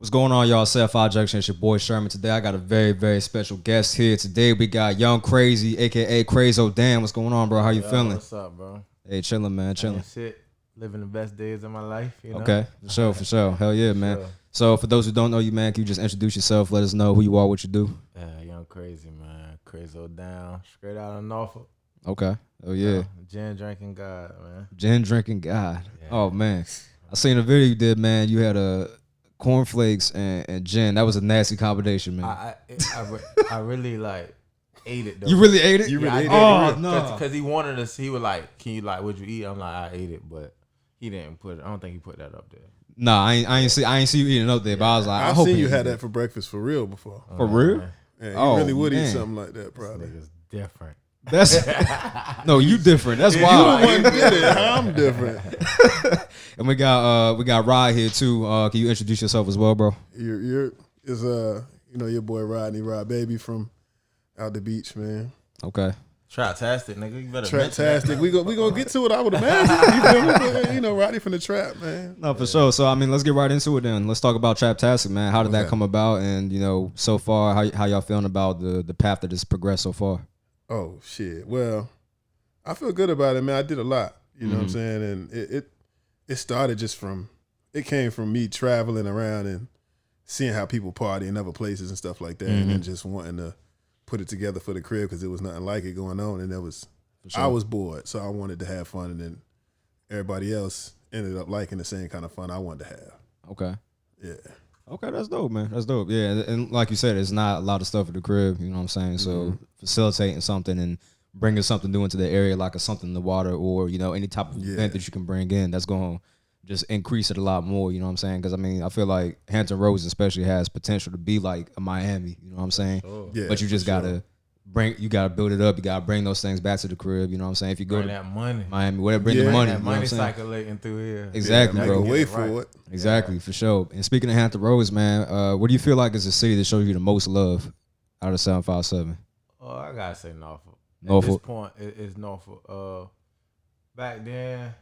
What's going on, y'all? 75Junction, it's your boy Sherman. Today I got a very, very special guest here. Today we got Young Crazy, aka Crazo. Damm, what's going on, bro? How you feeling? What's up, bro? Hey, chilling, man, chilling. Shit, living the best days of my life. You know? Okay, for sure. Hell yeah, man. Sure. So for those who don't know you, man, can you just introduce yourself? Let us know who you are, what you do. Young Crazy, man. Crazo down, straight out of Norfolk. Okay. Oh yeah. Gin drinking God, man. Gin drinking God. Yeah. Oh man, I seen a video you did, man. You had a cornflakes and gin. That was a nasty combination, man. I really like ate it though. You really ate it? You really ate it? Oh no. Because he wanted us. He was like, "Can you like? Would you eat?" I'm like, "I ate it," but he didn't put it. I don't think he put that up there. Nah, I ain't see you eating up there, but I was like, I seen you had that for breakfast for real before. For real? Yeah, you really would eat something like that, probably. This nigga's different. That's no, you different. That's You wild. the one did it. I'm different. And we got Rod here too. Can you introduce yourself as well, bro? You're your boy Rodney Rod Baby from out the beach, man. Okay. Traptastic, nigga. You better Traptastic. We gonna get to it. I would imagine. You feel me? You know, Rodney from the trap, man. No, for sure. So I mean, let's get right into it then. Let's talk about Traptastic, man. How did that come about? And so far, how y'all feeling about the path that has progressed so far? Oh shit. Well, I feel good about it, man. I did a lot. You know what I'm saying? And it started just from, it came from me traveling around and seeing how people party in other places and stuff like that, and then just wanting to put it together for the crib because there was nothing like it going on, and I was bored, so I wanted to have fun, and then everybody else ended up liking the same kind of fun I wanted to have. Okay. Yeah. Okay, that's dope, man. That's dope. Yeah, and like you said, it's not a lot of stuff at the crib. You know what I'm saying? So facilitating something and bringing something new into the area, like something in the water, or any type of event that you can bring in, that's going to just increase it a lot more. You know what I'm saying? Because I mean, I feel like Hampton Roads especially has potential to be like a Miami. You know what I'm saying? Sure. Yeah, but you just gotta build it up. You gotta bring those things back to the crib. You know what I'm saying? If you go Bring to that money. Miami, whatever, bring the money. That you know what money I'm saying? circulating through here. Exactly, Make bro. a way for it. Exactly, for sure. And speaking of Hampton Roads, man, what do you feel like is the city that shows you the most love out of 757? Oh, I gotta say Norfolk. Norfolk. At this point, it's Norfolk. Back then,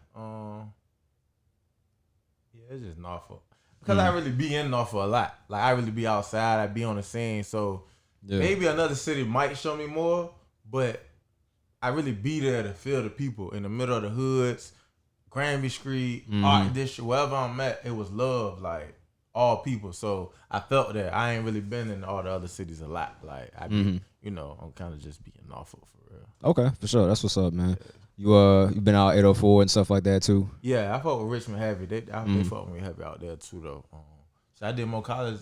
it's just Norfolk. Because I really be in Norfolk a lot. Like, I really be outside. I be on the scene. So, maybe another city might show me more, but I really be there to feel the people in the middle of the hoods, Granby Street, Art District, wherever I'm at, it was love, like, all people. So, I felt that. I ain't really been in all the other cities a lot. Like, I be, I'm kind of just being Norfolk for real. Okay, for sure. That's what's up, man. You been out 804 and stuff like that too? Yeah, I fuck with Richmond heavy. They fuck with me heavy out there too though. So I did more college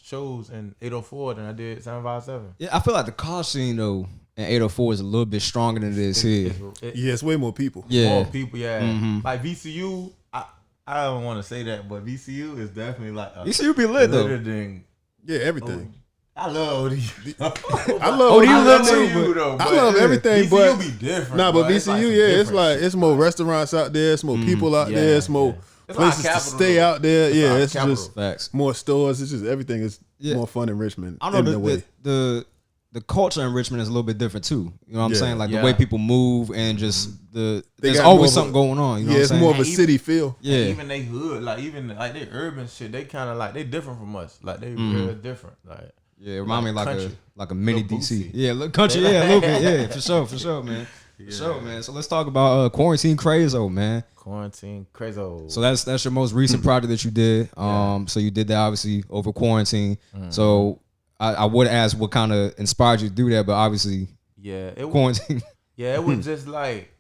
shows in 804 than I did 757. Yeah, I feel like the college scene though in 804 is a little bit stronger than it is here. It's way more people. Yeah, more people. Yeah, like VCU. I don't want to say that, but VCU is definitely like VCU be lit though. Than, Yeah, everything. I love ODU. I love ODU though. I love everything, VCU but be different. Nah, but VCU, it's like shit, it's more restaurants out there, it's more people out there, it's more places to stay out there. Yeah, it's just facts. more stores. It's just everything is more fun in Richmond. I know the culture in Richmond is a little bit different too. You know what I'm saying? Like the way people move and just there's always something going on. You know what I'm saying? It's more of a city feel. Yeah, even they hood, like even like they urban shit, they kind of like they different from us. Like they real different. Like. Yeah, it remind me like a mini DC. Boosie. Yeah, look country. Yeah, a little bit. Yeah, for sure, man. For sure, man. So let's talk about quarantine Crazo, man. Quarantine Crazo. So that's your most recent project that you did. So you did that obviously over quarantine. So I would ask what kind of inspired you to do that, but obviously, quarantine. It was just like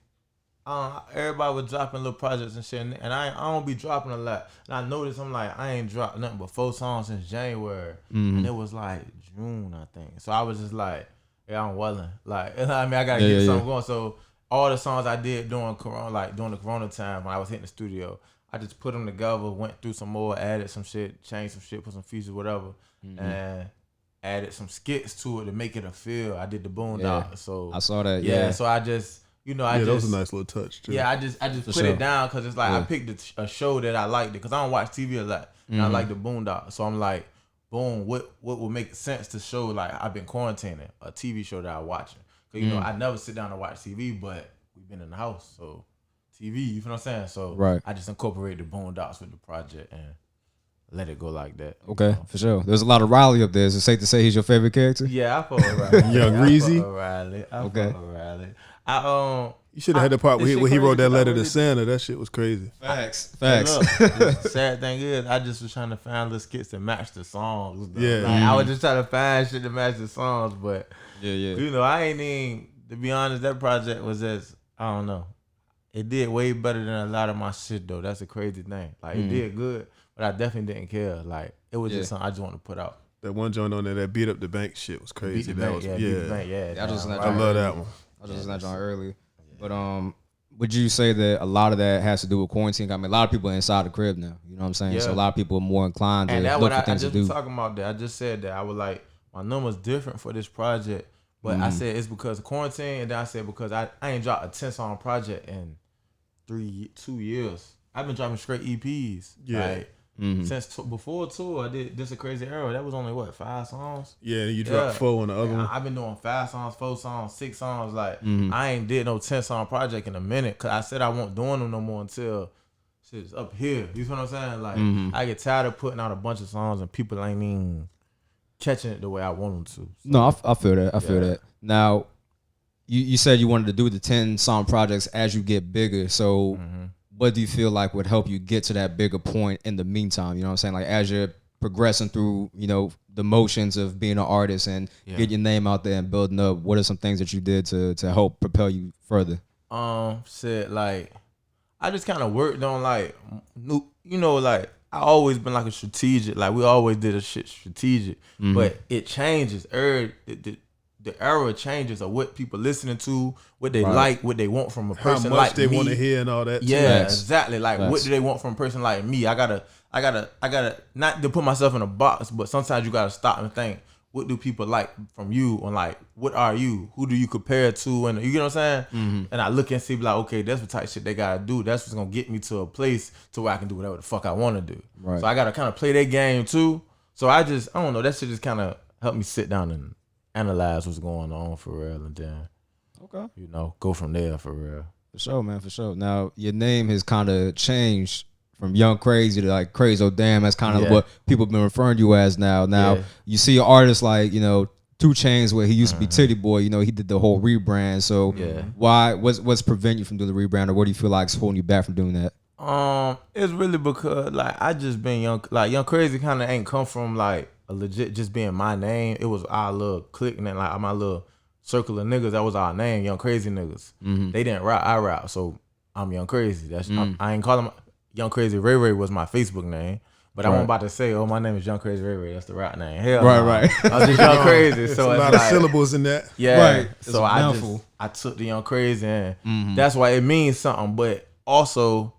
everybody was dropping little projects and shit, and I don't be dropping a lot. And I noticed I ain't dropped nothing but 4 songs since January, and it was like June, I think. So I was just like, yeah, I'm welling. Like, I mean, I gotta get something going. So all the songs I did during Corona, like during the Corona time when I was hitting the studio, I just put them together, went through some more, added some shit, changed some shit, put some features, whatever, and added some skits to it to make it a feel. I did the Boondock, so I saw that. Yeah, so I just. That was a nice little touch too. Yeah, I just put it down because it's like I picked a show that I liked it because I don't watch TV a lot and I like the Boondock. So I'm like, boom, what would make sense to show like I've been quarantining a TV show that I'm watching because I never sit down and watch TV, but we've been in the house, so TV, you feel what I'm saying? So I just incorporated the Boondocks with the project and let it go like that. Okay, for sure. There's a lot of Riley up there. Is it safe to say he's your favorite character? Yeah, I fuck with Riley. Young Reezy. I fuck with Riley. You should have had the part where he wrote that letter to Santa. That shit was crazy. Facts. Look, the sad thing is, I just was trying to find little skits that match the songs. Yeah. Like, I was just trying to find shit that match the songs, but Yeah. you know, I ain't even, to be honest, that project was just, I don't know. It did way better than a lot of my shit though. That's a crazy thing. Like it did good, but I definitely didn't care. Like it was just something I just wanted to put out. That one joint on there that beat up the bank shit was crazy. Beat the bank, yeah. I just I love that one. I was just not John earlier. But would you say that a lot of that has to do with quarantine? I mean, a lot of people are inside the crib now. You know what I'm saying? Yeah. So a lot of people are more inclined to look for things to do. I just talking about that. I just said that I was like, my number's different for this project, but I said it's because of quarantine, and then I said because I ain't dropped a 10-song project in 2 years. I've been dropping straight EPs. Yeah. Like, since before tour, I did This a Crazy Era. That was only what, 5 songs? Yeah, you dropped 4 on the other one. I've been doing 5 songs, 4 songs, 6 songs. Like I ain't did no 10-song project in a minute because I said I won't doing them no more until shit's up here. You know what I'm saying? Like I get tired of putting out a bunch of songs and people ain't even catching it the way I want them to. So, no, I feel that. I feel that. Now, you said you wanted to do the 10-song projects as you get bigger. So what do you feel like would help you get to that bigger point in the meantime? You know what I'm saying? Like as you're progressing through, you know, the motions of being an artist and getting your name out there and building up, what are some things that you did to help propel you further? Said like I just kind of worked on like new, you know, like I always been like a strategic, like we always did a shit strategic, but it changes. The era changes of what people listening to, what they like, what they want from a person like me. How much they want to hear and all that. Yeah, exactly. Like what do they want from a person like me? I gotta not to put myself in a box, but sometimes you gotta stop and think, what do people like from you? And like, what are you? Who do you compare to? And you get what I'm saying? And I look and see, like, okay, that's what type of shit they gotta do. That's what's gonna get me to a place to where I can do whatever the fuck I want to do. Right. So I gotta kind of play that game too. So I don't know. That shit just kind of helped me sit down and analyze what's going on for real, and then you know, go from there for real. For sure, man, for sure. Now your name has kind of changed from Young Crazy to like Crazo Damm. That's kind of what people have been referring to you as now. Now you see an artist like, you know, 2 Chainz, where he used to be Titty Boy. You know, he did the whole rebrand. So why? What's preventing you from doing the rebrand, or what do you feel like is holding you back from doing that? It's really because like I just been Young Crazy kind of ain't come from like a legit just being my name. It was our little clique and like my little circle of niggas. That was our name, Young Crazy niggas. They didn't rap, I rap, so I'm Young Crazy. That's I ain't call him Young Crazy. Ray was my Facebook name, but I wasn't about to say, oh, my name is Young Crazy Ray. That's the rap name. Hell, right. I was just Young Crazy. So a lot of syllables in that. Yeah, right. So I took the Young Crazy, and that's why it means something. But also,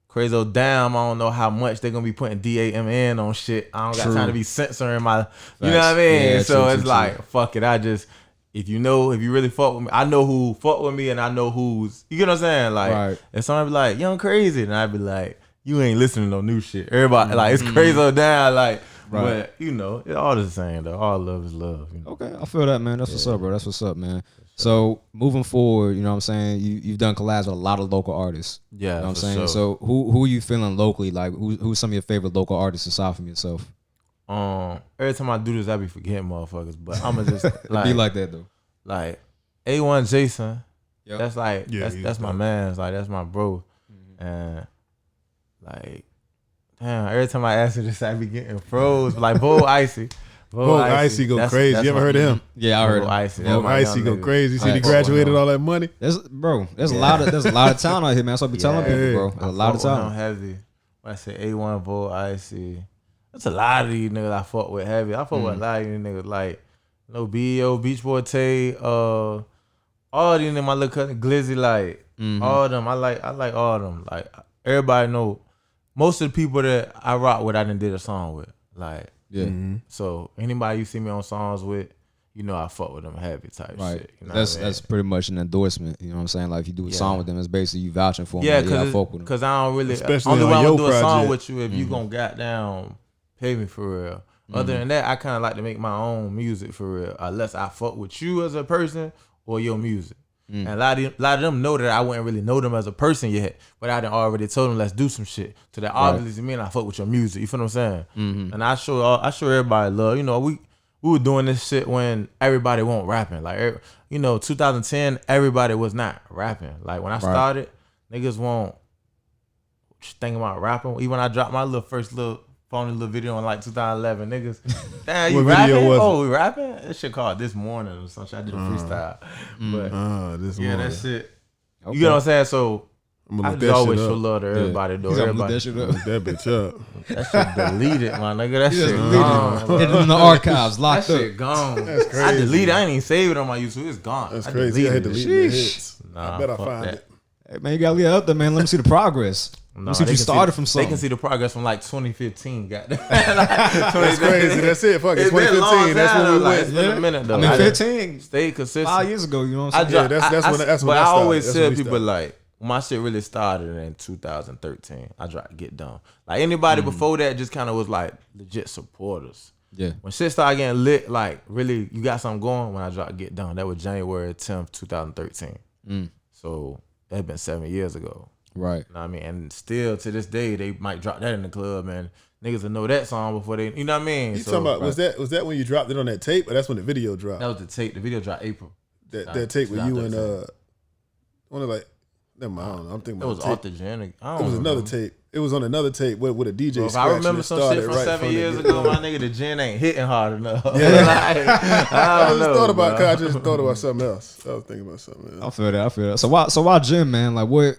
Crazo Damm, I don't know how much they're gonna be putting DAMN on shit. I don't got time to be censoring my, you know what I mean? Yeah, so it's like, fuck it. If you really fuck with me, I know who fuck with me, and I know who's, you get what I'm saying? Like, if somebody be like, Young Crazy, and I'd be like, you ain't listening to no new shit. Everybody, like, it's Crazo Damm, like, but, you know, it's all the same, though. All love is love. You know? Okay, I feel that, man. That's what's up, bro. That's what's up, man. So, moving forward, you know what I'm saying? You've done collabs with a lot of local artists. Yeah, you know what I'm saying? Sure. So, who are you feeling locally? Like, who's some of your favorite local artists aside from yourself? Every time I do this, I be forgetting motherfuckers, but I'ma just, like. Be like that, though. Like A1 Jason, that's like that's my man. Like that's my bro, and like damn, every time I ask her this, I be getting froze. Like Bo Icy, Bo Icy go crazy. You ever heard of him? Yeah, I heard him. Icy. Bo Icy go crazy. You see, he graduated all that money. There's a lot of talent out here, man. So I be telling people, bro. There's a lot of talent. Heavy. When I say A1 Bo Icy, that's a lot of these niggas I fuck with heavy. I fuck with a lot of these niggas like. No B.O., Beach Boy Tay, all these in my little cousin Glizzy, like all of them. I like all of them. Like everybody know most of the people that I rock with, I done did a song with. Like so anybody you see me on songs with, you know I fuck with them heavy type shit. You know that's pretty much an endorsement. You know what I'm saying? Like if you do a song with them, it's basically you vouching for them. Yeah, I fuck with them. Cause I don't really. Especially only way I'm gonna do project. A song with you if you gonna goddamn pay me for real. Other than that, I kind of like to make my own music for real, unless I fuck with you as a person or your music. And a lot of them know that I wouldn't really know them as a person yet, but I done already told them let's do some shit. So that obviously mean I fuck with your music. You feel what I'm saying? And I show everybody love. You know, we were doing this shit when everybody wasn't rapping. Like, you know, 2010, everybody was not rapping. Like when I started, niggas won't thinking about rapping. Even when I dropped my first phony little video in like 2011, niggas, damn, you rapping? Oh, we rapping? That shit called This Morning or something. I did a freestyle. But this morning. that shit. Okay. You know what I'm saying? So I just always show love to everybody, though. Everybody. That shit up. That bitch up. That shit deleted, my nigga. That shit gone. It's in the archives, locked that up. That shit gone. That's crazy. I deleted. I ain't even saved it on my YouTube. It's gone. That's crazy. I had to delete the hits. Nah, I bet I find it. Hey, man, you gotta leave it up there, man. Let me see the progress. Let me see if you started from something. They can see the progress from like 2015. Goddamn. That's crazy. That's it. Fuck it. 2015. That's when we went. It's been a minute though. I mean, 15. Stay consistent. 5 years ago, you know what I'm saying? That's when I I always tell people like, my shit really started in 2013. I dropped Get Damm. Like anybody before that just kind of was like legit supporters. Yeah. When shit started getting lit, like really, you got something going when I dropped Get Damm. That was January 10th, 2013. So that had been 7 years ago. Right. You know what I mean? And still to this day, they might drop that in the club and niggas will know that song before they, you know what I mean? You talking about, was that when you dropped it on that tape or that's when the video dropped? That was the tape. The video dropped April. That tape with you and, one of like, never mind, I don't know. I'm thinking about it was authentic. It was another tape. It was on another tape with a DJ. Bro, if I remember some shit from 7 years ago, my nigga, the gin ain't hitting hard enough. Yeah. I just thought about something else. I was thinking about something else. I feel that. So why gin, man? Like what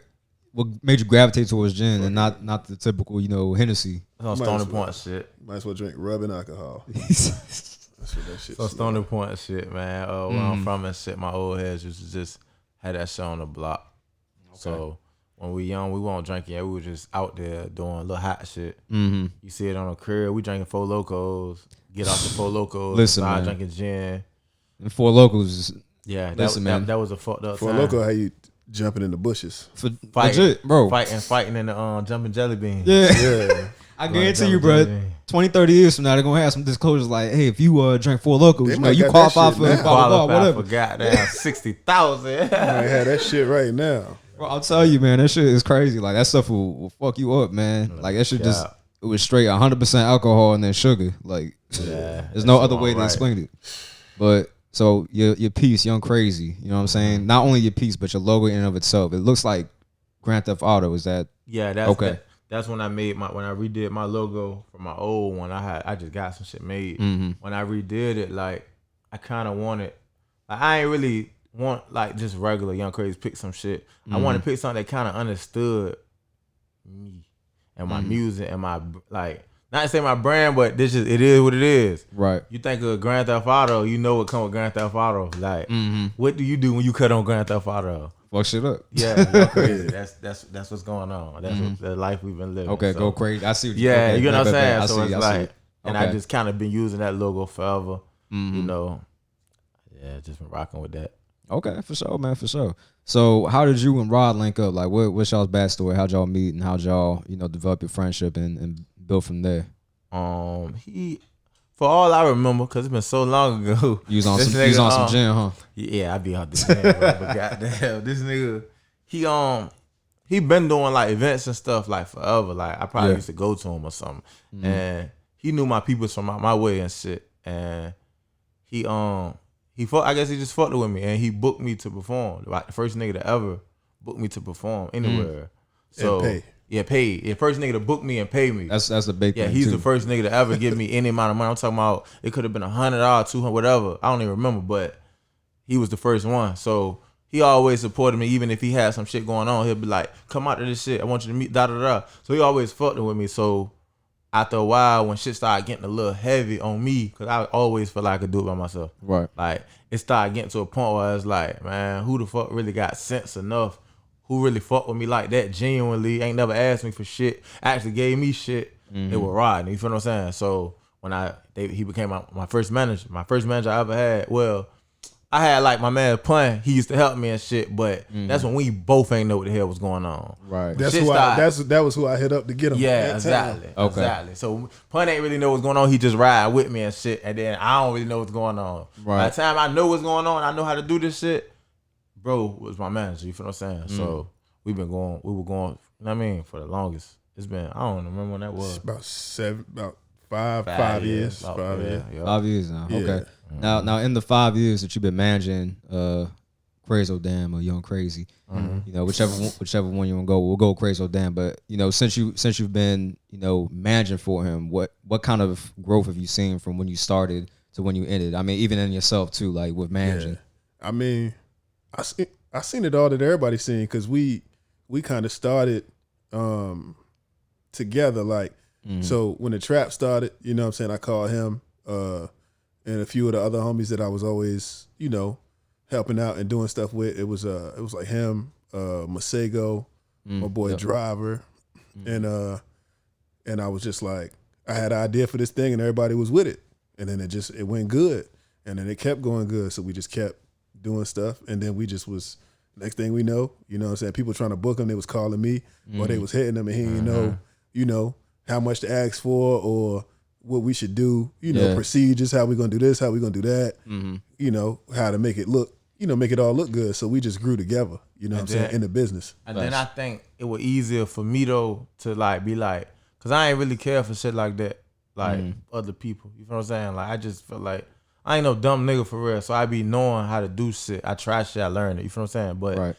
made you gravitate towards gin and not the typical, you know, Hennessy? Some Stoner Point shit. Might as well drink rubbing alcohol. That's what that shit. Some Stoner Point shit, man. Where I'm from and shit, my old heads used to just had that shit on the block. Okay. So when we young, we weren't drinking. Yeah, we were just out there doing little hot shit. You see it on the crib. We drinking Four Locos. Get off the Four Locos. Listen, start man. Drinking gin. And Four Locos. Yeah, man. That was a fucked up Four time. Loco, how you jumping in the bushes? Fighting, legit, bro. Fighting in the jumping jelly beans. Yeah. I guarantee you, bro. 20, 30 years from now, they're gonna have some disclosures like, "Hey, if you drink Four Locos, you know, you qualify for whatever." For goddamn 60,000. I have that shit right now. Bro, I'll tell you, man, that shit is crazy. Like that stuff will fuck you up, man. Like that shit it was straight 100% alcohol and then sugar. Like there's no other way to explain it. But so your piece, Young Crazy, you know what I'm saying? Not only your piece, but your logo in and of itself. It looks like Grand Theft Auto. Is that? Yeah, that's okay. That's when I made when I redid my logo for my old one. I just got some shit made. When I redid it, like I kind of wanted, like I ain't really want like just regular Young Crazy pick some shit. I want to pick something that kind of understood me and my music and my like. Not to say my brand, but it is what it is. Right. You think of Grand Theft Auto, you know what comes with Grand Theft Auto. Like, what do you do when you cut on Grand Theft Auto? Fuck shit up. Yeah, go crazy. That's what's going on. That's what, the life we've been living. Okay, so, go crazy. I see what you okay, you know what I'm saying? So it's like, and I just kind of been using that logo forever. You know, just been rocking with that. Okay, for sure, man, for sure. So how did you and Rod link up? Like, what's y'all's backstory? How'd y'all meet and how'd y'all, you know, develop your friendship and build from there? He, for all I remember, cause it's been so long ago. You was on some gin, huh? Yeah, I be on the gin, bro, but goddamn, this nigga, he been doing like events and stuff like forever. Like I probably used to go to him or something, and he knew my peoples from my way and shit. And he I guess he just fucked with me, and he booked me to perform. Like the first nigga to ever book me to perform anywhere. So and pay. Yeah, paid. The first nigga to book me and pay me. That's the big thing. Yeah, he's too. the first nigga to ever give me any amount of money. I'm talking about it could have been $100, $200, whatever. I don't even remember, but he was the first one. So he always supported me, even if he had some shit going on. He'll be like, "Come out to this shit. I want you to meet da da da." So he always fucked with me. So after a while, when shit started getting a little heavy on me, because I always felt like I could do it by myself. Right. Like it started getting to a point where it's like, man, who the fuck really got sense enough? Who really fucked with me like that genuinely, ain't never asked me for shit, actually gave me shit, it was Rodney, you feel what I'm saying? So when he became my first manager I ever had, well, I had like my man Pun, he used to help me and shit, but that's when we both ain't know what the hell was going on. Right. That was who I hit up to get him. Yeah, exactly. Okay. Exactly. So Pun ain't really know what's going on, he just ride with me and shit, and then I don't really know what's going on. Right. By the time I know what's going on, I know how to do this shit, bro was my manager. You feel what I'm saying? So we were going. You know what I mean, for the longest. It's been, I don't remember when that was. About five years. About 5 years. Yeah. 5 years now. Yeah. Okay. Now in the 5 years that you've been managing Crazo, Damm, or Young Crazy, you know, whichever one you want to go, we'll go Crazo, Damm. But you know, since you've been, you know, managing for him, what kind of growth have you seen from when you started to when you ended? I mean, even in yourself too, like with managing. Yeah. I mean, I seen it all that everybody's seen because we kind of started together. Like, so when the trap started, you know what I'm saying, I called him and a few of the other homies that I was always, you know, helping out and doing stuff with. It was like him, Masego, my boy Driver, and I was just like, I had an idea for this thing and everybody was with it. And then it went good. And then it kept going good. So we just kept doing stuff. And then we just was, next thing we know, you know what I'm saying, people trying to book him, they was calling me or they was hitting them and he didn't know, how much to ask for or what we should do, you know, procedures, how we gonna do this, how we gonna do that, you know, how to make it look, you know, make it all look good. So we just grew together, you know what I'm saying, in the business. And then I think it was easier for me though to like be like, cause I ain't really care for shit like that, like other people. You know what I'm saying? Like I just feel like I ain't no dumb nigga for real. So I be knowing how to do shit. I try shit, I learned it. You feel what I'm saying? But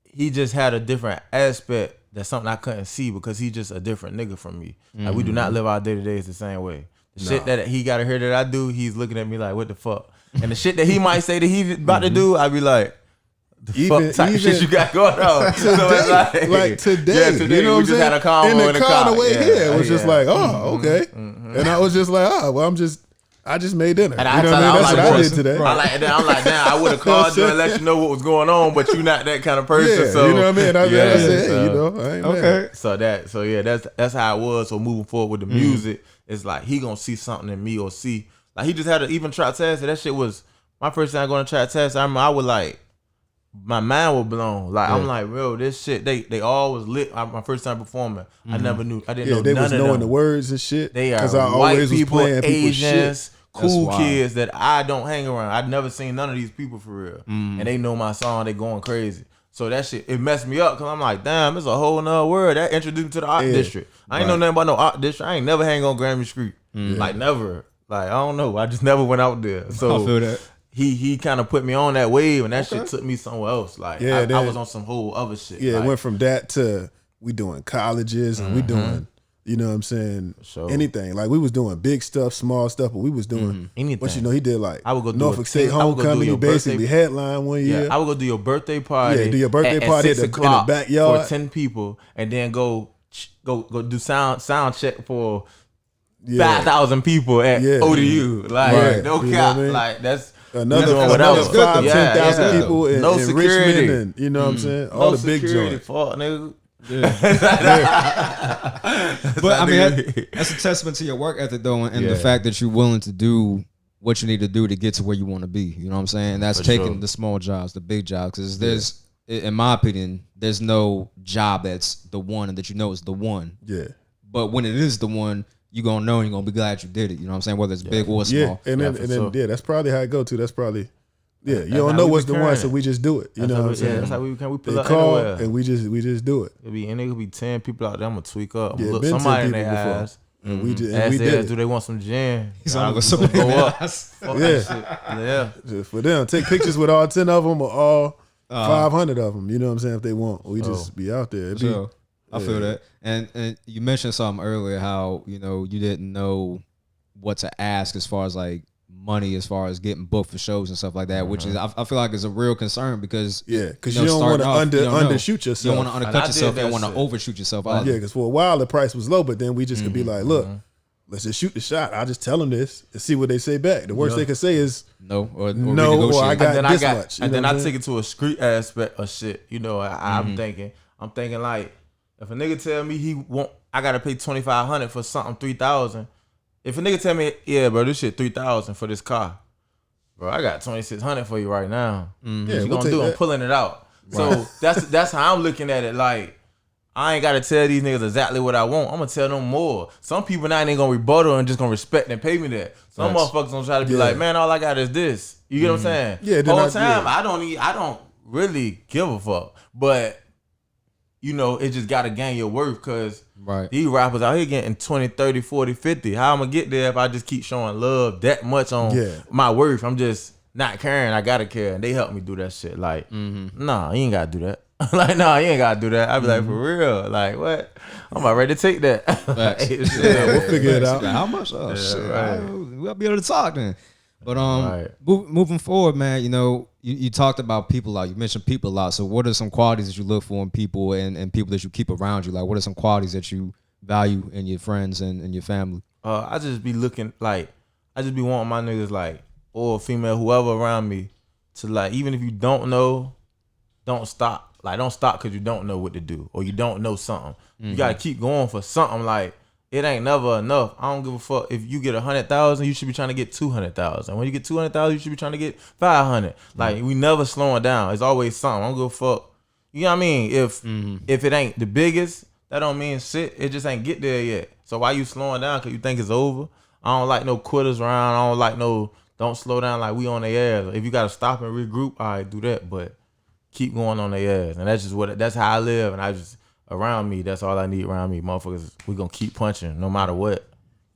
he just had a different aspect. That's something I couldn't see because he's just a different nigga from me. Like we do not live our day-to-days the same way. The shit that he gotta hear that I do, he's looking at me like, what the fuck? And the shit that he might say that he's about to do, I be like, the fuck type of shit you got going on. Today, so it's like today, today, you know what I'm saying? Had a convo in the car on the way here, it was just like, oh, okay. And I was just like, well, I just made dinner. And you know what I mean? That's what I did today. I'm like, damn, I would have called you and let you know what was going on, but you not that kind of person. So you know what I mean? I said, hey, you know, I ain't mad. So that's how it was. So moving forward with the music, it's like he gonna see something in me or see, like he just had to even Traptastic. That shit was my first time going to Traptastic. I remember I was like, my mind was blown. Like I'm like, bro, this shit, they all was lit. My first time performing, I never knew, I didn't know they none was of knowing them. the words and shit. They are I white always people, was playing people's Asians, shit. cool kids that I don't hang around. I've never seen none of these people for real, and they know my song. They going crazy. So that shit, it messed me up because I'm like, damn, it's a whole nother word that introduced me to the art district. I ain't know nothing about no art district. I ain't never hang on Grammy Street, like never. Like I don't know. I just never went out there. So I feel that. He kind of put me on that wave, and that shit took me somewhere else. Like I was on some whole other shit. Yeah, like, it went from that to we doing colleges and we doing, you know what I'm saying, anything. Like we was doing big stuff, small stuff, but we was doing anything. But you know, he did like I would go Norfolk State Homecoming. He basically headline one year. I would go do your birthday party. Yeah, do your birthday party at 6 in the o'clock backyard for 10 people, and then go do sound check for 5,000 people at ODU. Like no cap, like that's. Another 10,000 people in Richmond, and you know what I'm saying, all the big joints. Nigga. But I mean, that's a testament to your work ethic, though, and the fact that you're willing to do what you need to do to get to where you want to be. You know what I'm saying? That's taking the small jobs, the big jobs, because there's, in my opinion, there's no job that's the one and that you know is the one. Yeah. But when it is the one, you're gonna know and you're gonna be glad you did it. You know what I'm saying? Whether it's big or small. And then that's probably how it go to. That's probably you don't know what's the one, so we just do it. You know what I'm saying? That's how we pull up call anywhere. and we just do it. It could be 10 people out there. I'm gonna tweak up. Yeah, Look somebody in their before. eyes. And we did Do it. they want some gin? He's on with somebody go up. Yeah. Just for them, take pictures with all 10 of them or all 500 of them. You know what I'm saying? If they want, we just be out there. I feel that. And you mentioned something earlier how, you know, you didn't know what to ask as far as like money, as far as getting booked for shows and stuff like that, which is I feel like is a real concern because you don't want to undershoot yourself. You don't want to undercut yourself. You don't want to overshoot yourself either. Yeah, because for a while the price was low, but then we just could be like, look, let's just shoot the shot. I'll just tell them this and see what they say back. The worst they could say is no, or I got this much. And then I take it to a street aspect of shit. You know, I'm thinking like, if a nigga tell me I gotta pay $2,500 for something $3,000. If a nigga tell me, yeah, bro, this shit $3,000 for this car, bro, I got $2,600 for you right now. What you gonna do? I'm pulling it out. Right. So that's how I'm looking at it. Like, I ain't gotta tell these niggas exactly what I want. I'm gonna tell them more. Some people now ain't gonna rebuttal and just gonna respect and pay me that. Some motherfuckers gonna try to be like, man, all I got is this. You get what I'm saying? Yeah. The whole time I don't really give a fuck. But you know, it just gotta gain your worth because these rappers out here getting 20, 30, 40, 50. How I'm gonna get there if I just keep showing love that much on my worth? I'm just not caring. I gotta care. And they help me do that shit. Like, nah, you ain't gotta do that. Like, nah, you ain't gotta do that. I be like, for real. Like, what? I'm about ready to take that. We'll figure it out. How much? Oh, shit. We'll be able to talk then. But moving forward, man, you know, you talked about people a lot. You mentioned people a lot. So what are some qualities that you look for in people and people that you keep around you? Like, what are some qualities that you value in your friends and your family? I just be looking, like, I just be wanting my niggas, like, or female, whoever around me, to, like, even if you don't know, don't stop. Like, don't stop because you don't know what to do or you don't know something. You got to keep going for something. Like, it ain't never enough. I don't give a fuck. If you get 100,000, you should be trying to get 200,000. When you get 200,000, you should be trying to get 500. Like, we never slowing down. It's always something. I don't give a fuck. You know what I mean? If it ain't the biggest, that don't mean shit. It just ain't get there yet. So why you slowing down? Because you think it's over? I don't like no quitters around. I don't like no, don't slow down like we on their ass. If you got to stop and regroup, all right, do that. But keep going on their ass. And that's just that's how I live. And I just, around me, that's all I need around me. Motherfuckers, we gonna keep punching no matter what.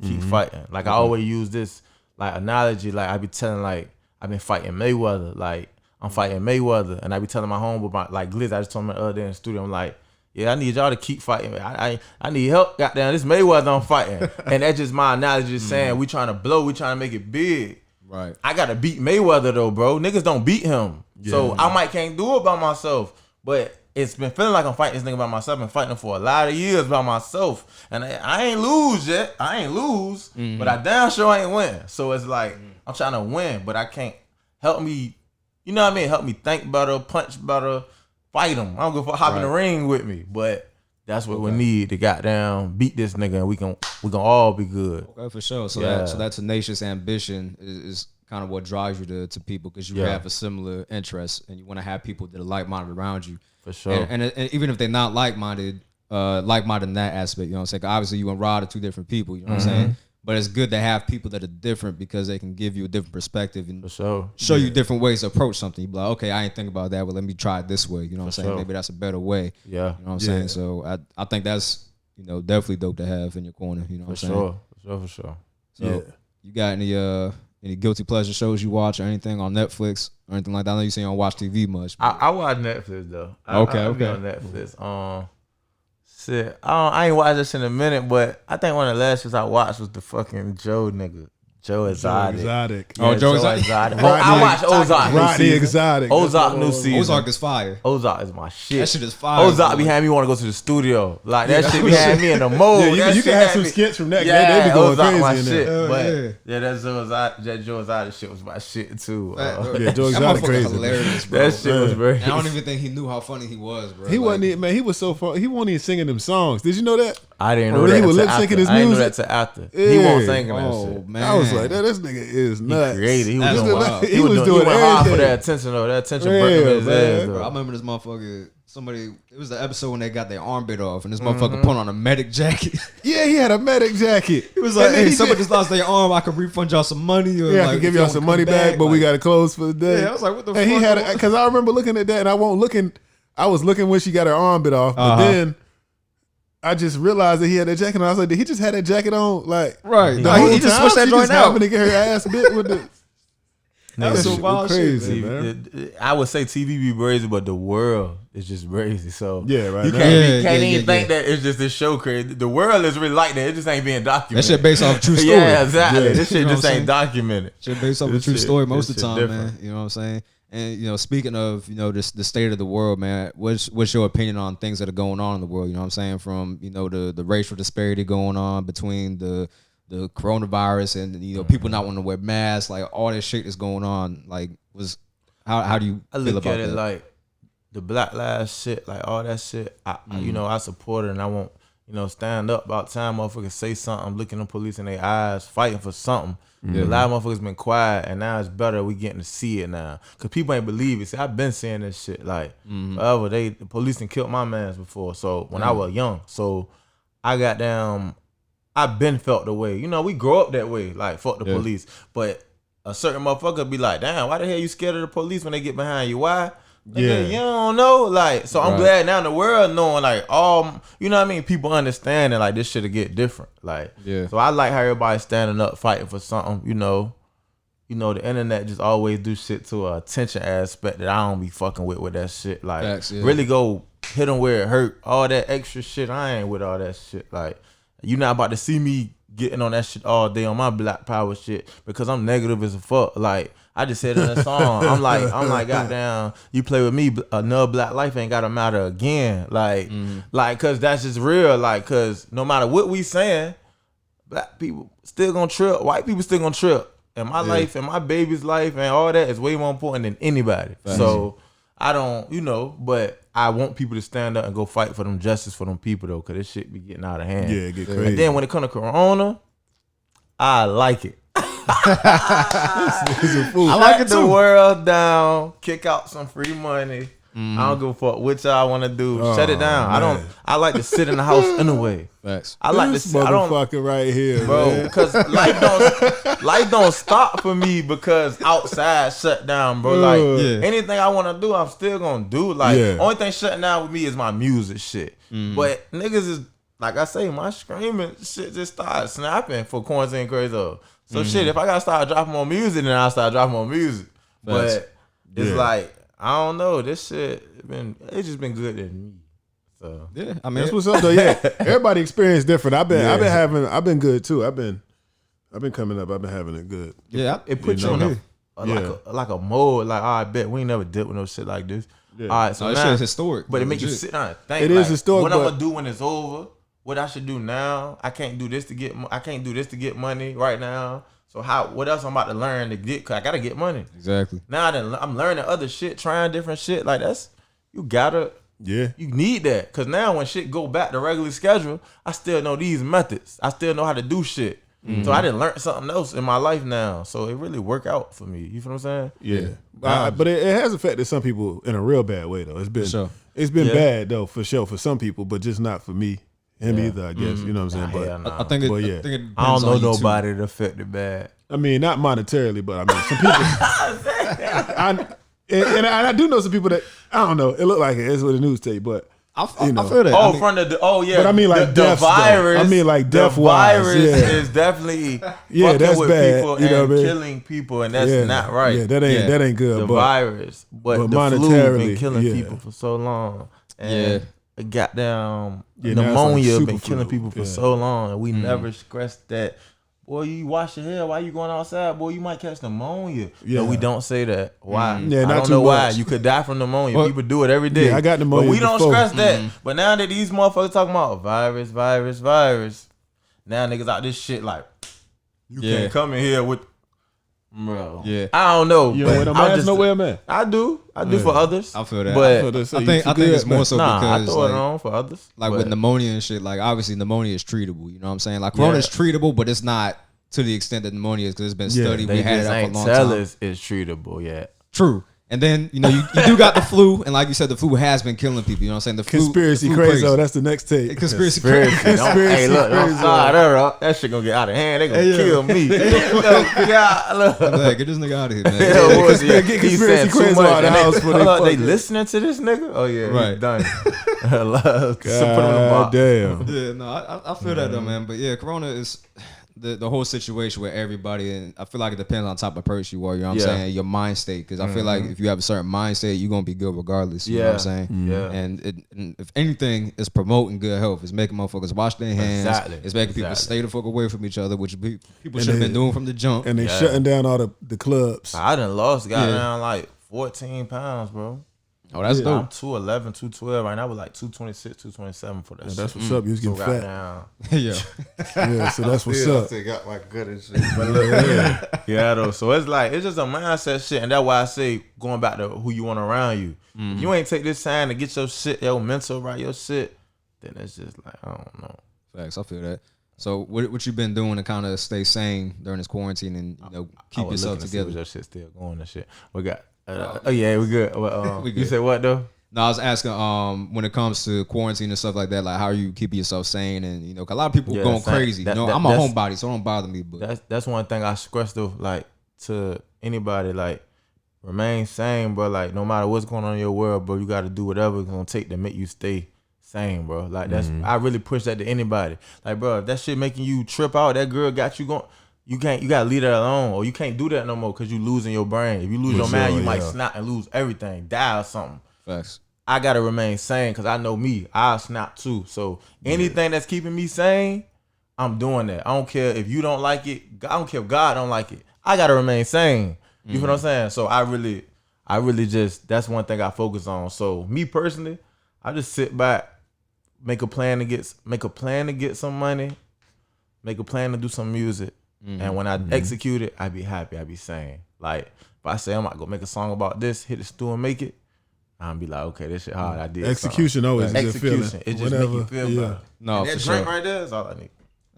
Keep fighting. Like, I always use this, like, analogy. Like, I be telling, like, I've been fighting Mayweather. Like, I'm fighting Mayweather. And I be telling my homeboy, like, Glizz, I just told him the other day in the studio, I'm like, yeah, I need y'all to keep fighting. I need help. Goddamn, this Mayweather I'm fighting. And that's just my analogy, just saying we trying to blow, we trying to make it big. Right. I gotta beat Mayweather though, bro. Niggas don't beat him. So I can't do it by myself. But it's been feeling like I'm fighting this nigga by myself. I've been fighting him for a lot of years by myself. And I ain't lose yet. I ain't lose. But I damn sure ain't win. So it's like, I'm trying to win, but I can't. Help me, you know what I mean? Help me think better, punch better, fight him. I don't go for hop in the ring with me. But that's what we need to goddamn beat this nigga, and we can all be good. Okay, for sure. So that tenacious ambition is kind of what drives you to people, because you have a similar interest and you want to have people that are like-minded around you. For sure. And even if they're not like-minded in that aspect, you know what I'm saying? Obviously, you and Rod are two different people, you know what I'm saying? But it's good to have people that are different because they can give you a different perspective and show you different ways to approach something. You be like, okay, I ain't think about that, but let me try it this way. You know what I'm saying? Maybe that's a better way. Yeah. You know what I'm saying? So I think that's, you know, definitely dope to have in your corner. You know what I'm saying? For sure. So you got any guilty pleasure shows you watch or anything on Netflix or anything like that? I know you say you don't watch TV much. I watch Netflix though. Okay. I be on Netflix. Shit, I ain't watched this in a minute, but I think one of the last shows I watched was the fucking Joe nigga. Joe Exotic. Yeah, Joe Exotic. Well, I watched Ozark. Rodney Exotic. Ozark new season. Ozark is fire. Ozark is my shit. That shit is fire. Ozark be having me want to go to the studio. Like, that shit be having me in the mode. Yeah, you can have some skits from that. Yeah, they be going Ozark my crazy in shit. there. But that Joe Exotic shit was my shit too. Yeah, Joe Exotic crazy. Hilarious, bro. That shit was very. I don't even think he knew how funny he was, bro. He wasn't even, man. He was so fun. He wasn't even singing them songs. Did you know that? I didn't know that. He was lip syncing his music. I didn't know that till after. He won't singing that shit. Man. I was like, this nigga is nuts. He created. He was doing doing hard for everything. that attention though. That attention breaking his ass. Bro, I remember this motherfucker. It was the episode when they got their arm bit off, and this motherfucker put on a medic jacket. Yeah, he had a medic jacket. He was like, "Hey, somebody just lost their arm. I could refund y'all some money, or I can give y'all some money back, but we got to close for the day." Yeah, I was like, "What the fuck?" And he had because I remember looking at that, and I was looking when she got her arm bit off, but then I just realized that he had that jacket on. I was like, did he just have that jacket on? Like, right? The whole he just time? switched that She joint just out. happened to get her ass bit with the. That's some shit wild crazy, shit, man. I would say TV be crazy, but the world is just crazy. So Yeah, right. you can't even think that it's just this show crazy. The world is really like that. It just ain't being documented. That shit based off a true story. Yeah, exactly. Yeah. This shit You know just what I'm ain't documented. Shit based off a This true shit- story most this of the shit time, man. different. You know what I'm saying? And, you know, speaking of, you know, the state of the world, man, what's your opinion on things that are going on in the world? You know what I'm saying? From, you know, the racial disparity going on between the coronavirus and, you know, people not wanting to wear masks, like all this shit is going on. Like, how do you I feel look about at it that? like the Black Lives shit, like all that shit. You know, I support it, and I won't, you know, stand up about time motherfuckers say something, looking the police in their eyes, fighting for something. A lot of motherfuckers been quiet, and now it's better we getting to see it now, cause people ain't believe it. See, I've been saying this shit like forever. The police done killed my mans before, so when I was young, so I got down. I've been felt the way. You know, we grow up that way, like fuck the police, but a certain motherfucker be like, damn, why the hell you scared of the police when they get behind you? Why? Nigga, you don't know, like, so I'm glad now the world knowing, like, all, you know what I mean, people understanding, like, this shit'll get different, like, so I like how everybody's standing up, fighting for something, you know, the internet just always do shit to a attention aspect that I don't be fucking with that shit, like, really go hit them where it hurt, all that extra shit, I ain't with all that shit, like, you not about to see me getting on that shit all day on my Black Power shit, because I'm negative as a fuck, like, I just said in a song, I'm like, goddamn, you play with me, another black life ain't gotta matter again. Like, cause that's just real. Like, cause no matter what we saying, black people still gonna trip, white people still gonna trip. And my life and my baby's life and all that is way more important than anybody. So I don't, but I want people to stand up and go fight for them justice for them people though, cause this shit be getting out of hand. Yeah, get crazy. And then when it come to Corona, I like it. I like it too. The world down, kick out some free money. I don't give a fuck what y'all want to do. Shut it down. Man. I like to sit in the house anyway. Facts. I like to sit. Motherfucker right here, bro. Because life don't stop for me because outside shut down, bro. Like anything I want to do, I'm still gonna do. Like only thing shutting down with me is my music shit. But niggas is like I say, my screaming shit just started snapping for quarantine Crazo. So shit, if I gotta start dropping more music, then I'll start dropping more music. But it's like, I don't know, this shit it's just been good to me. So yeah, I mean that's what's up though. Yeah, everybody experience different. I've been good too. I've been coming up. I've been having it good. Yeah, it puts you on like a mode. Like, I bet we ain't never dealt with no shit like this. Yeah. All right, so this shit is historic, but it makes you sit down and think. It is historic. What I'm gonna do when it's over? What I should do now? I can't do this to get money right now. So what else I'm about to learn to get? Cause I gotta get money. Exactly. Now I'm learning other shit, trying different shit. Like you need that. Cause now when shit go back to regular schedule, I still know these methods. I still know how to do shit. So I didn't learn something else in my life now. So it really work out for me. You feel what I'm saying? Yeah. But it has affected some people in a real bad way though. It's been bad though for sure for some people, but just not for me. Him either, I guess. You know what I'm saying? But I think it I don't know nobody that affected bad. I mean, not monetarily, but I mean, some people. I do know some people that I don't know. It looked like it. It's what the news take, but I feel that. But I mean, like the virus. I mean, like death. The virus is definitely that's with bad. people you know and what I mean? killing people, and that's not right. Yeah, that ain't good. The virus, but the flu been killing people for so long, and goddamn pneumonia been killing people for so long, and we never stressed that. Boy, you wash your hair. Why you going outside? Boy, you might catch pneumonia. No, we don't say that. Why? I don't know why. You could die from pneumonia. People do it every day. Yeah, I got pneumonia. But we don't stress that. But now that these motherfuckers talking about virus, now niggas out this shit like, you can't come in here with, bro. Yeah. I don't know. You don't wear no mask nowhere, man. I do for others. I feel that. But I think it's more so because I throw it on for others. Like with pneumonia and shit, like obviously pneumonia is treatable. You know what I'm saying? Like corona is treatable, but it's not to the extent that pneumonia is because it's been studied. We had it up for a long time. It's treatable yet. True. And then, you do got the flu, and like you said, the flu has been killing people. You know what I'm saying? The conspiracy Crazo, that's the next take. Conspiracy Crazo. Hey, look, that shit gonna get out of hand. They gonna kill me. Get this nigga out of here, man. Get conspiracy Crazo out of the house for they listening to this nigga? Oh yeah, right. Done. God damn. Yeah, no, I feel that though, man. But yeah, corona is the whole situation with everybody, and I feel like it depends on the type of person you are. You know what I'm saying? Your mind state, because I feel like if you have a certain mind state, you're gonna be good regardless. You know what I'm saying? Yeah. And if anything, it's promoting good health. It's making motherfuckers wash their hands. Exactly. It's making people stay the fuck away from each other, which people should have been doing from the jump. And they shutting down all the clubs. I done lost, got around like 14 pounds, bro. Oh, that's dope. I'm 211, 212 right now. I was like 226, 227 for that shit. That's what's up. You was getting fat. Yeah, so that's what's up. I still got my gut and shit. But look, though. So it's just a mindset shit. And that's why I say going back to who you want around you. If you ain't take this time to get your shit, your mental right, your shit, then it's just like, I don't know. Facts, I feel that. So what you been doing to kind of stay sane during this quarantine and keep yourself together? Your shit still going and shit. We got... we good. Well, we good. You said what though? No, I was asking when it comes to quarantine and stuff like that, like how are you keeping yourself sane? And 'cause a lot of people going crazy. I'm a homebody, so it don't bother me. But that's one thing I stress though, like to anybody, like remain sane, bro. Like no matter what's going on in your world, bro, you got to do whatever it's gonna take to make you stay sane, bro. Like that's I really push that to anybody. Like, bro, if that shit making you trip out, that girl got you going. You gotta leave that alone, or you can't do that no more because you losing your brain. If you lose your mind, you might snap and lose everything, die or something. Facts. I gotta remain sane because I know me. I'll snap too. So anything that's keeping me sane, I'm doing that. I don't care if you don't like it. I don't care if God don't like it. I gotta remain sane. You feel what I'm saying? So I really just, that's one thing I focus on. So me personally, I just sit back, make a plan to get some money, make a plan to do some music. And when I execute it, I be happy, I be sane. Like if I say I'm gonna go make a song about this, hit the studio and make it, I'm be like, okay, this shit hard. I did execution something. always is a feeling. It just make you feel better. No, and that for drink sure. right there is all I need.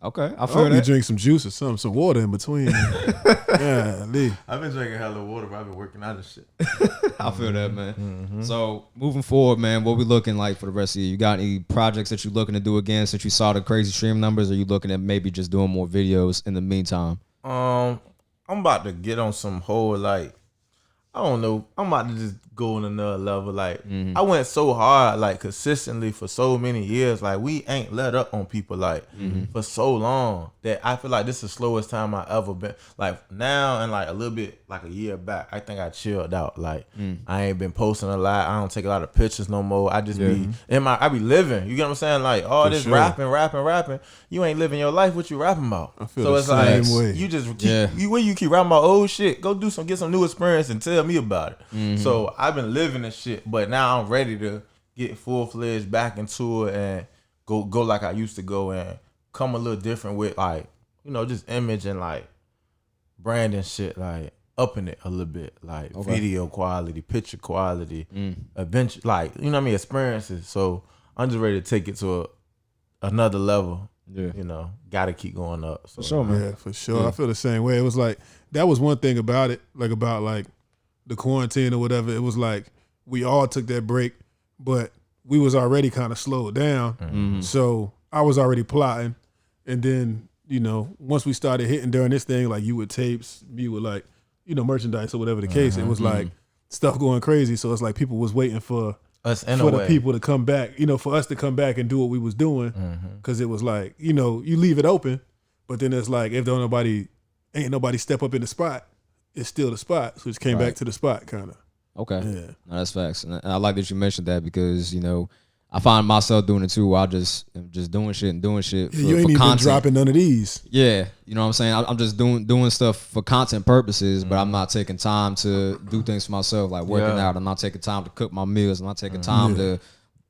Okay, I I feel hope you that. drink some juice or something, some water in between. Yeah, Lee. I've been drinking hella water, but I've been working out and shit. I feel that, man. So moving forward, man, what we looking like for the rest of the year? You got any projects that you looking to do again since you saw the crazy stream numbers? Or you looking at maybe just doing more videos in the meantime? I'm about to get on some whole like, I don't know. I'm about to just go on another level. Like I went so hard, like consistently for so many years. Like we ain't let up on people like for so long that I feel like this is the slowest time I ever been. Like now and like a little bit like a year back, I think I chilled out. Like I ain't been posting a lot. I don't take a lot of pictures no more. I just be I be living. You get what I'm saying? Like all For this sure. rapping. You ain't living your life. What you rapping about? I feel So the it's like same way. you just keep when you keep rapping about old shit. Go do get some new experience and tell me about it. So I've been living this shit, but now I'm ready to get full fledged back into it and go like I used to go and come a little different with like, you know, just image and like branding shit, like upping it a little bit, like video quality, picture quality, adventure, like, you know what I mean, experiences. So I'm just ready to take it to another level. Yeah. You know, gotta keep going up. So. For sure, man. Yeah, for sure. I feel the same way. It was like, that was one thing about it, like about like the quarantine or whatever. It was like we all took that break, but we was already kind of slowed down. So I was already plotting. And then, you know, once we started hitting during this thing, like you with tapes, me with like, you know, merchandise or whatever the case, it was like stuff going crazy. So it's like people was waiting for us in the people to come back, you know, for us to come back and do what we was doing. Cause it was like, you know, you leave it open, but then it's like, if ain't nobody step up in the spot, it's still the spot. So it came back to the spot kind of. Okay. Yeah. No, that's facts. And I like that you mentioned that because, you know, I find myself doing it too where I just doing shit for, you ain't for even content. dropping none of these. Yeah. You know what I'm saying? I'm just doing stuff for content purposes, but I'm not taking time to do things for myself, like working out. I'm not taking time to cook my meals. I'm not taking time to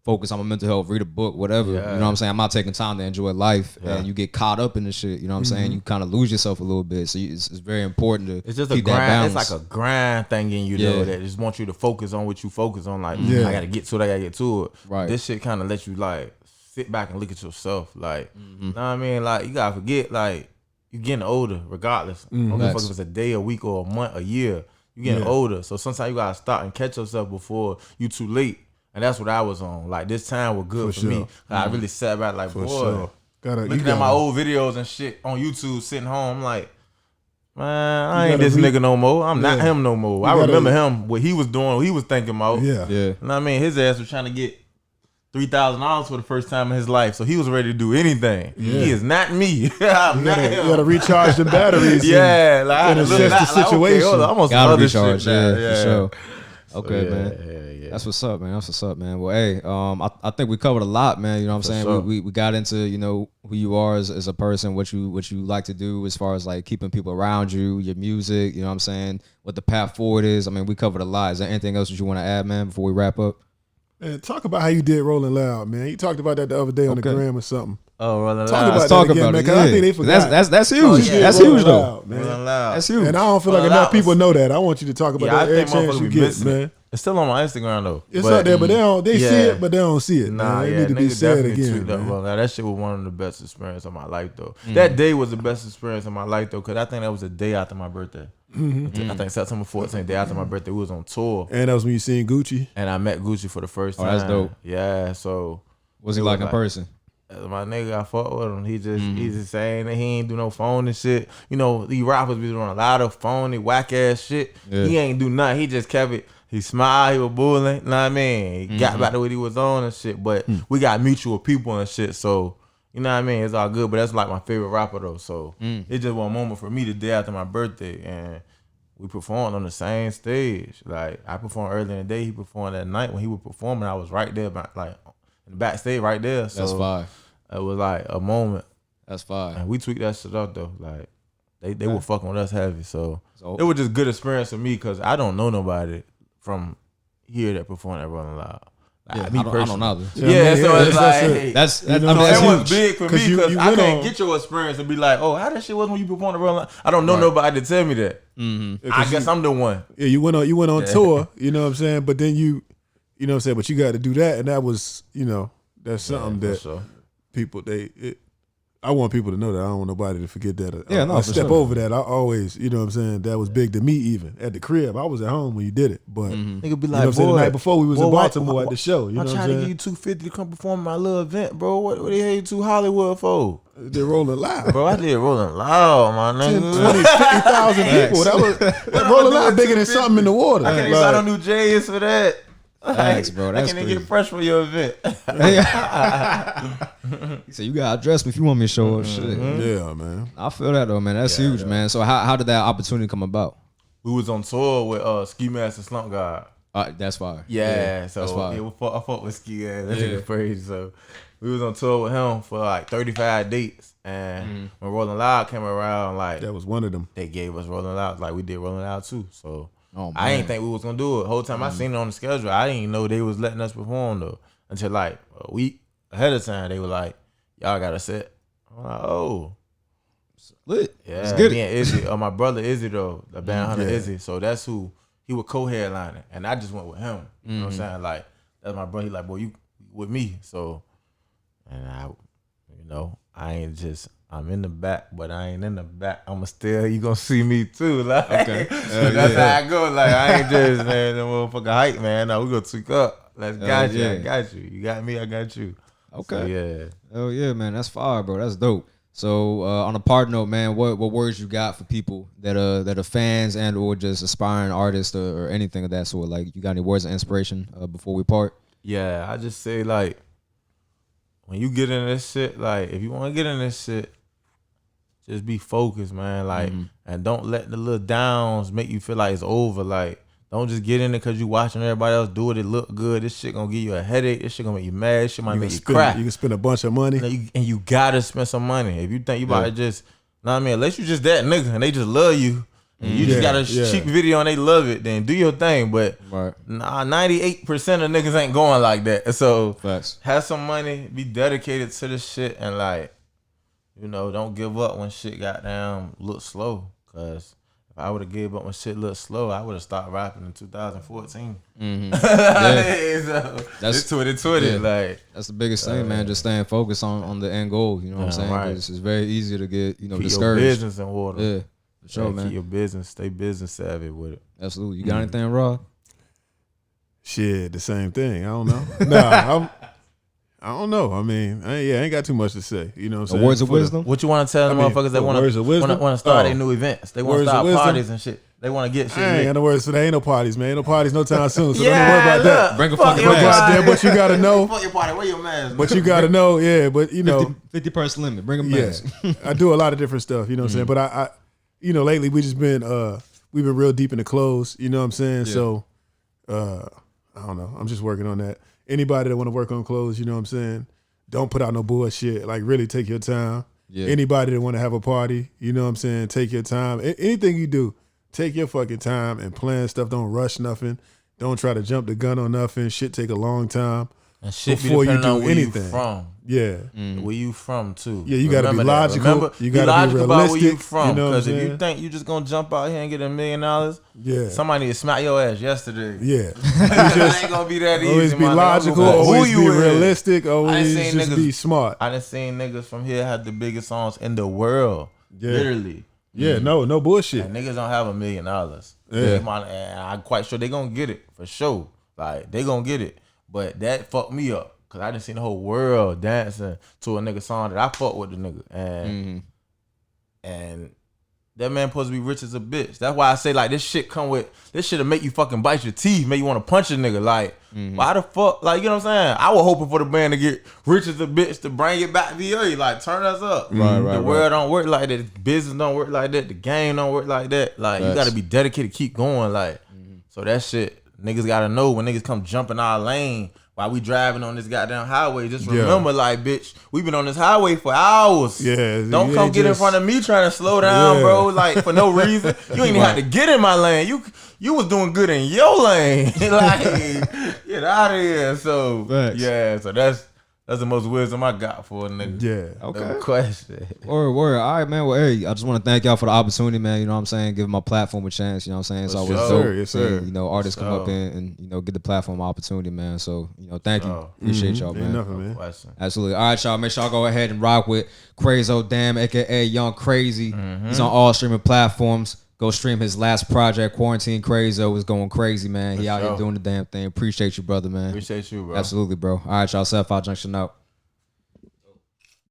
focus on my mental health, read a book, whatever. You know what I'm saying? I'm not taking time to enjoy life, and you get caught up in the shit. You know what I'm saying? You kind of lose yourself a little bit. So it's very important to it's just keep a that grind. balance. It's like a grind thing in you though that just wants you to focus on what you focus on. Like I gotta get to it. I gotta get to it. Right. This shit kind of lets you like sit back and look at yourself. Like, you know what I mean? Like you gotta forget like you getting older regardless. I don't give a fuck if it's a day, a week, or a month, a year. You getting older. So sometimes you gotta stop and catch yourself before you too late. And that's what I was on. Like this time was good for me. I really sat back like, boy, looking at my old videos and shit on YouTube, sitting home. I'm like, man, I ain't this nigga no more. I'm not him no more. I remember him, what he was doing, what he was thinking about. Yeah. yeah. You know what I mean? His ass was trying to get $3,000 for the first time in his life, so he was ready to do anything. He is not me. I'm not him. You gotta recharge the batteries. Yeah, like I and look assess back, the situation. Like, okay, I'm on some Gotta other recharge, shit now. for sure. Okay, So, man. That's what's up, man. That's what's up, man. Well, hey, I think we covered a lot, man. You know what I'm saying? sure. We got into, you know, who you are as a person, what you like to do as far as like keeping people around you, your music, you know what I'm saying? What the path forward is. I mean, we covered a lot. Is there anything else that you want to add, man, before we wrap up? Man, talk about how you did Rolling Loud, man. You talked about that the other day on the gram or something. Oh, Rolling Talk Loud. about Let's talk that again, about man, it. 'cause I think they forgot. That's huge. yeah. That's Rolling huge, though. Loud, man. Rolling Loud. That's huge. And I don't feel like Well, enough that was- people know that. I want you to talk about Yeah, I that every think chance motherfuckers you be get, missing man. it. It's still on my Instagram though. It's out there, but they see Yeah. it, but they don't see it. Nah, man. It yeah, need to be niggas said definitely again. tweaked up. Man. Well, now, that shit was one of the best experiences of my life though. That day was the best experience of my life though, because I think that was the day after my birthday. I think September 14th, day after my birthday, we was on tour, And that was when you seen Gucci. and I met Gucci for the first time. Oh, that's dope. Yeah, so What's he it like was in person? My nigga, I fuck with him. He's just saying that he ain't do no phone and shit. You know, these rappers be doing a lot of phony, whack ass shit. Yeah. He ain't do nothing. He just kept it. He smiled. He was bullying. You know what I mean? He got back to what he was on and shit. But we got mutual people and shit. So, you know what I mean? It's all good. But that's like my favorite rapper though. So it's just one moment for me the day after my birthday. And we performed on the same stage. Like, I performed early in the day. He performed at night. When he was performing, I was right there, like, in the backstage right there. So that's fire. It was like a moment. That's fire. And we tweaked that shit up though. Like, they were fucking with us heavy. So it was just good experience for me because I don't know nobody from here that performed at Rolling Loud. Like, I don't know. Yeah, so it's like that's that was big for me because I can't get your experience and be like, oh, how that shit was when you performed at Rolling Loud. I don't know nobody to tell me that. I guess I'm the one. Yeah, you went on tour. You know what I'm saying? But then you know what I'm saying. But you got to do that, and that was that's something that people I want people to know that. I don't want nobody to forget that. I step over that. I always, you know what I'm saying, that was big to me even. At the crib, I was at home when you did it. But nigga be like, you know what I'm saying, the night before we was in Baltimore at the show. You know I'm what trying to give you $250 to come perform my little event, bro. What the hell you to Hollywood for? They're Rolling Loud. Bro, I did Rolling Loud, my nigga. 20, 50,000 people. That Rolling Loud bigger than something in the water. I can't even buy no new J's for that. Thanks, bro. That's I can't even get fresh for your event. He said, you gotta address me if you want me to show up. Shit. Yeah, man. I feel that though, man. That's huge, man. So how did that opportunity come about? We was on tour with Ski Mask and Slump God. That's fire. Yeah, so that's fire. I fuck with Ski Ass. That nigga crazy. So we was on tour with him for like 35 dates. And when Rolling Loud came around, like that was one of them. They gave us Rolling Loud. Like we did Rolling Loud too. So I ain't think we was gonna do it. Whole time I seen it on the schedule, I didn't even know they was letting us perform though. Until like a week ahead of time, they were like, "Y'all got a set." I'm like, "Oh, lit." Yeah, let's get me and Izzy, my brother Izzy though, the band hunter Izzy. So that's who he was co-headlining, and I just went with him. You know what I'm saying? Like that's my brother. He like, boy, you with me. So, and I'm in the back, but I ain't in the back. I'ma still, you gonna see me too. Like, okay. That's how I go. Like, I ain't just, man, the motherfucker hype, man. No, we gonna tweak up. Let's got you. I got you. You got me, I got you. Okay. So, yeah. Oh, yeah, man. That's fire, bro. That's dope. So, on a part note, man, what words you got for people that are fans and or just aspiring artists or anything of that sort? Like, you got any words of inspiration before we part? Yeah, I just say, like, when you get in this shit, like, if you want to get in this shit, just be focused, man. Like, and don't let the little downs make you feel like it's over. Like, don't just get in it because you watching everybody else do it. It look good. This shit gonna give you a headache. This shit gonna make you mad. This shit might make you cry. You can spend a bunch of money. And you gotta spend some money. If you think you about to just, know what I mean? Unless you just that nigga and they just love you. And you just got a cheap video and they love it, then do your thing. But 98% of niggas ain't going like that. So have some money, be dedicated to this shit, and like, don't give up when shit got down, look slow. Cause if I would have gave up when shit looked slow, I would have stopped rapping in 2014. So that's 2020. Yeah. Like, that's the biggest thing, man. Just staying focused on the end goal. You know what I'm saying? Right. It's very easy to get keep discouraged. Your business in order. Yeah, for sure, man. Keep your business, stay business savvy with it. Absolutely. You got anything, Rod? Shit, the same thing. I don't know. I don't know. I mean, I ain't got too much to say. You know what I'm saying? Words of wisdom? What you want to tell the motherfuckers that want to start their new events? They want to start parties and shit. They want to get shit. I ain't got no words for that. Ain't no parties, man. Ain't no parties no time soon. So don't even worry about that. Bring a fucking mask. But you got to know. Fuck your party. Wear your mask. But you got to know, but 50-person limit. Bring a mask. I do a lot of different stuff, you know what I'm saying? But I lately we just been, we've been real deep in the clothes, you know what I'm saying? Yeah. So, I don't know. I'm just working on that. Anybody that want to work on clothes, you know what I'm saying? Don't put out no bullshit. Like, really take your time. Yeah. Anybody that want to have a party, you know what I'm saying? Take your time. Anything you do, take your fucking time and plan stuff. Don't rush nothing. Don't try to jump the gun on nothing. Shit take a long time and shit before you do where anything. You from. Yeah. Where you from, too. Yeah, you got to be logical. You got to be realistic. About where you from. Because if you think you just going to jump out here and get $1 million, somebody need to smack your ass yesterday. Yeah. It ain't going to be that easy. Always be logical. Always be realistic. Always just be smart. I done seen niggas from here have the biggest songs in the world. Yeah. Literally. Yeah, no bullshit. And niggas don't have $1 million. Yeah. And I'm quite sure they going to get it for sure. Like, they going to get it. But that fucked me up. Cause I done seen the whole world dancing to a nigga song that I fuck with the nigga. And that man supposed to be rich as a bitch. That's why I say like this shit'll make you fucking bite your teeth, make you want to punch a nigga. Like, why the fuck? Like, you know what I'm saying? I was hoping for the man to get rich as a bitch to bring it back to VA. Like, turn us up. Right, the world don't work like that. The business don't work like that. The game don't work like that. Like, you gotta be dedicated, keep going. Like, so that shit, niggas gotta know when niggas come jumping our lane while we driving on this goddamn highway. Just remember, like, bitch, we been on this highway for hours. Yeah. Don't come get in front of me trying to slow down, bro. Like, for no reason. You ain't even have to get in my lane. You was doing good in your lane. Like, get out of here. So, so that's the most wisdom I got for a nigga. Yeah. Okay. No question. Word. All right, man. Well, hey, I just want to thank y'all for the opportunity, man. You know what I'm saying? Giving my platform a chance. You know what I'm saying? It's always dope. Yes, sir. You know, artists come up and you know, get the platform opportunity, man. So, you know, thank you. Appreciate y'all, man. Nothing, man. Absolutely. All right, y'all. Make sure y'all go ahead and rock with Crazo Damm, aka Young Crazy. He's on all streaming platforms. Go stream his last project, Quarantine Crazo. Is going crazy, man. He out here doing the damn thing. Appreciate you, brother, man. Appreciate you, bro. Absolutely, bro. All right, y'all. 75Junction out.